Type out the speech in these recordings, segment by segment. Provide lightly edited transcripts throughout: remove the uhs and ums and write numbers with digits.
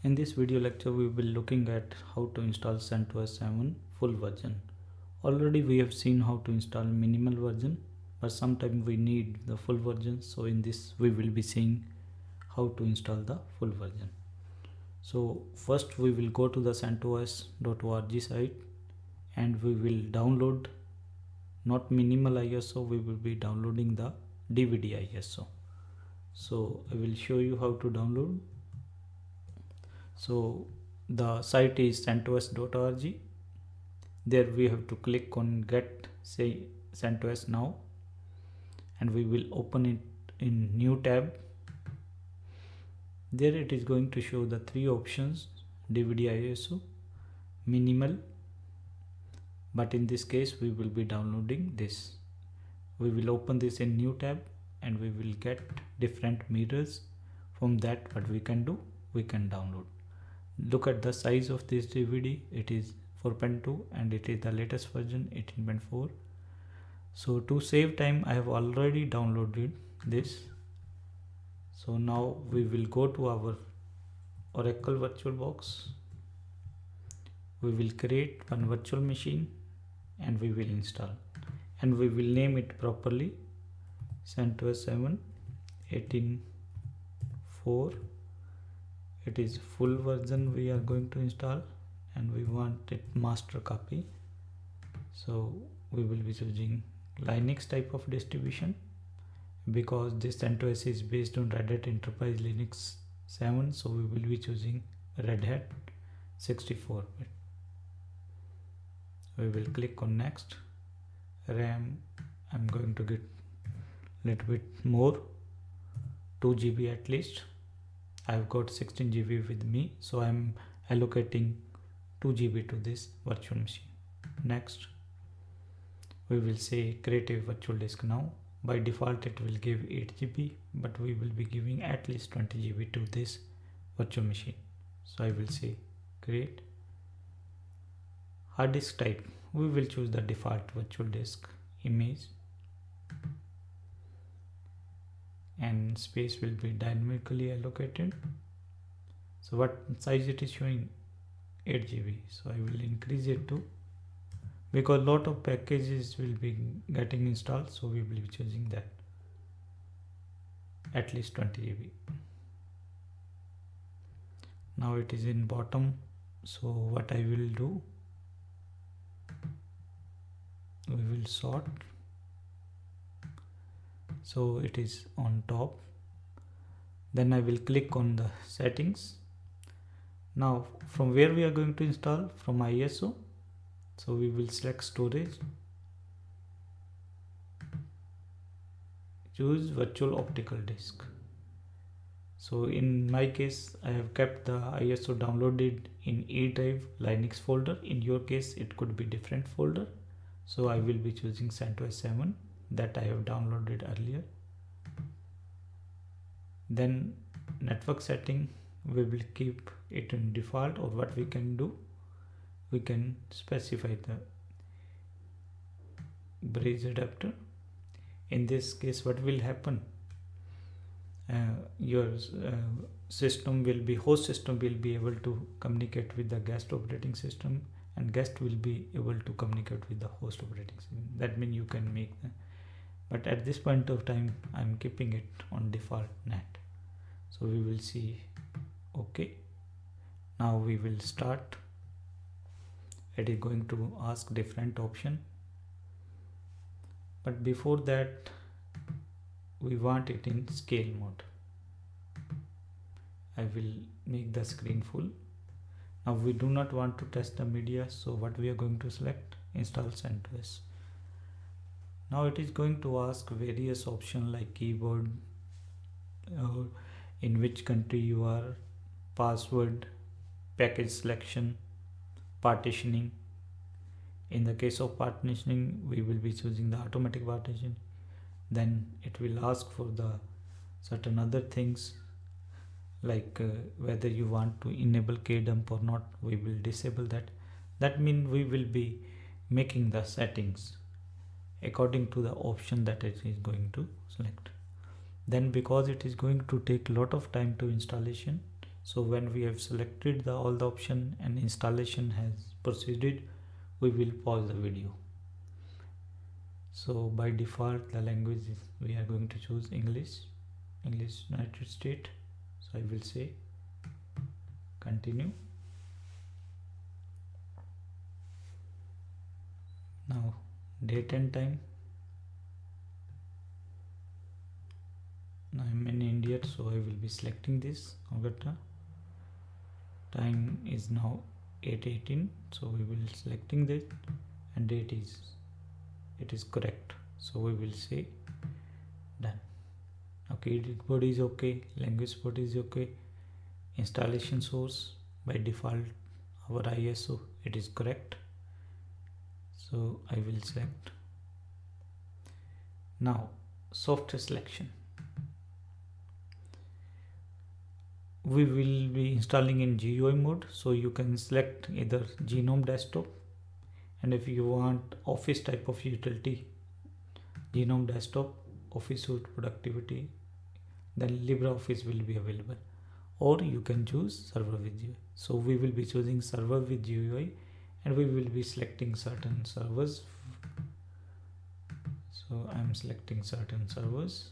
In this video lecture, we will be looking at how to install CentOS 7 full version. Already we have seen how to install minimal version, but sometimes we need the full version. So in this we will be seeing how to install the full version. So first we will go to the centos.org site and we will download not minimal ISO, we will be downloading the DVD ISO. So I will show you how to download. So the site is centos.org. There we have to click on get say CentOS now, and we will open it in new tab. There it is going to show the three options: DVD ISO, minimal, but in this case we will be downloading this. We will open this in new tab and we will get different mirrors. From that, what we can do, we can download. Look at the size of this DVD. It is 4.2 and it is the latest version 18.4. So to save time, I have already downloaded this. So now we will go to our Oracle VirtualBox. We will create one virtual machine and we will install, and we will name it properly CentOS 7 18.4. It is full version we are going to install and we want it master copy. So we will be choosing Linux type of distribution because this CentOS is based on Red Hat Enterprise Linux 7. So we will be choosing Red Hat 64-bit. We will click on next. RAM, I'm going to get little bit more, 2 GB at least. I've got 16 GB with me, so I'm allocating 2 GB to this virtual machine. Next, we will say create a virtual disk now. By default it will give 8 GB, but we will be giving at least 20 GB to this virtual machine. So I will say create. Hard disk type, we will choose the default virtual disk image, and space will be dynamically allocated. So what size it is showing, 8 GB. So I will increase it to, because lot of packages will be getting installed, so we will be choosing that at least 20 GB. Now it is in bottom, so what I will do, we will sort. So it is on top. Then I will click on the settings. Now from where we are going to install, from ISO. So we will select storage, choose virtual optical disk. So in my case, I have kept the ISO downloaded in E drive Linux folder. In your case, it could be different folder. So I will be choosing CentOS 7 that I have downloaded earlier. Then network setting, we will keep it in default, or what we can do, we can specify the bridge adapter. In this case, what will happen, your system will be, host system will be able to communicate with the guest operating system, and guest will be able to communicate with the host operating system. That means you can make the, but at this point of time I'm keeping it on default net. So we will see okay. Now we will start. It is going to ask different option, but before that we want it in scale mode. I will make the screen full. Now we do not want to test the media, so what we are going to select, install CentOS. Now it is going to ask various options like keyboard, in which country you are, password, package selection, partitioning. In the case of partitioning, we will be choosing the automatic partition. Then it will ask for the certain other things like whether you want to enable kdump or not. We will disable that. That means we will be making the settings according to the option that it is going to select. Then because it is going to take a lot of time to installation, So when we have selected all the option and installation has proceeded, we will pause the video. So by default the language we are going to choose English United States. So I will say continue. Now date and time. Now I'm in India, so I will be selecting this Kolkata. Time is now 8:18, so we will selecting this, and date is it is correct, so we will say done. Okay, edit board is okay, language board is okay, installation source by default our ISO it is correct, so I will select. Now software selection. We will be installing in GUI mode, so you can select either GNOME desktop, and if you want office type of utility, GNOME desktop, Office Suite Productivity, then LibreOffice will be available, or you can choose server with GUI. So we will be choosing server with GUI, and we will be selecting certain servers. So I am selecting certain servers.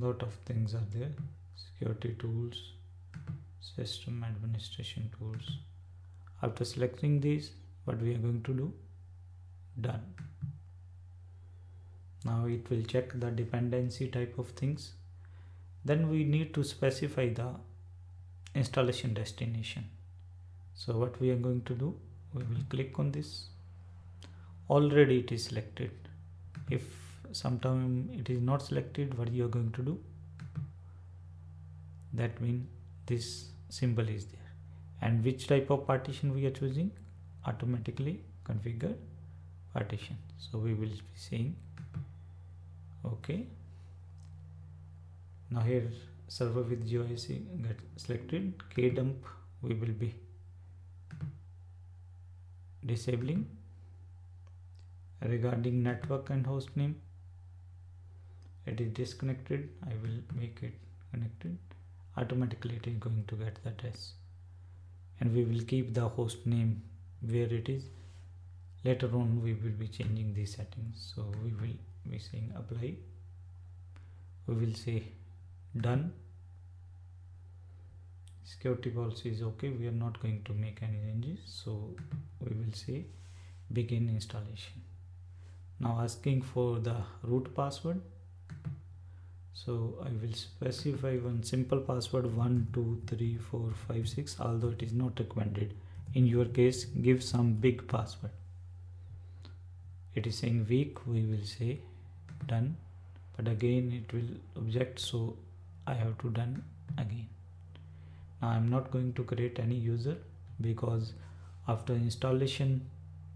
Lot of things are there: security tools, system administration tools. After selecting these, what we are going to do, done. Now it will check the dependency type of things. Then we need to specify the installation destination. So what we are going to do, we will click on this. Already it is selected. If sometime it is not selected, what you are going to do, that means this symbol is there. And which type of partition we are choosing, automatically configure partition. So we will be saying okay. Now here server with GUI get selected. KDump we will be disabling. Regarding network and host name, it is disconnected. I will make it connected. Automatically it is going to get the address, and we will keep the host name where it is. Later on we will be changing these settings, so we will be saying apply. We will say done. Security policy is okay, we are not going to make any changes, so we will say begin installation. Now asking for the root password, so I will specify one simple password 123456, although it is not recommended. In your case, give some big password. It is saying weak, we will say done, but again it will object, so I have to done again. Now I am not going to create any user, because after installation,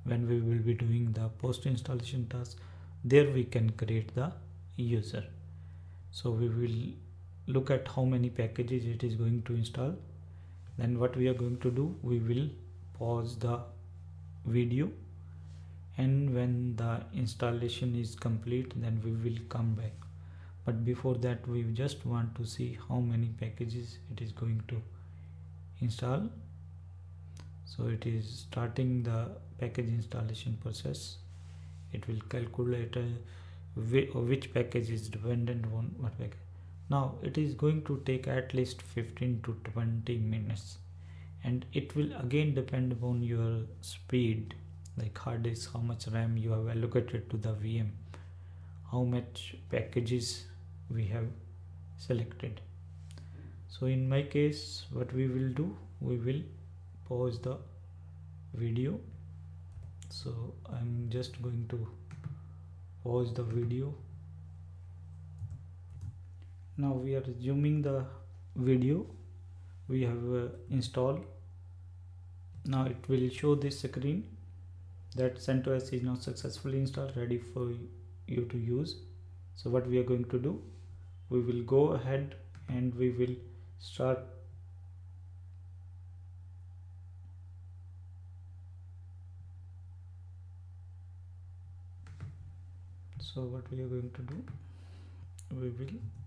when we will be doing the post installation task, there we can create the user. So we will look at how many packages it is going to install. Then what we are going to do, we will pause the video, and when the installation is complete, then we will come back. But before that, we just want to see how many packages it is going to install. So it is starting the package installation process. It will calculate which package is dependent on what package. Now it is going to take at least 15 to 20 minutes, and it will again depend upon your speed, like hard disk, how much RAM you have allocated to the VM, how much packages we have selected. So in my case, what we will do, we will pause the video. So I'm just going to pause the video. Now we are resuming the video. We have installed. Now it will show this screen that CentOS is now successfully installed, ready for you to use. So what we are going to do, we will go ahead and we will start. So what we are going to do, we will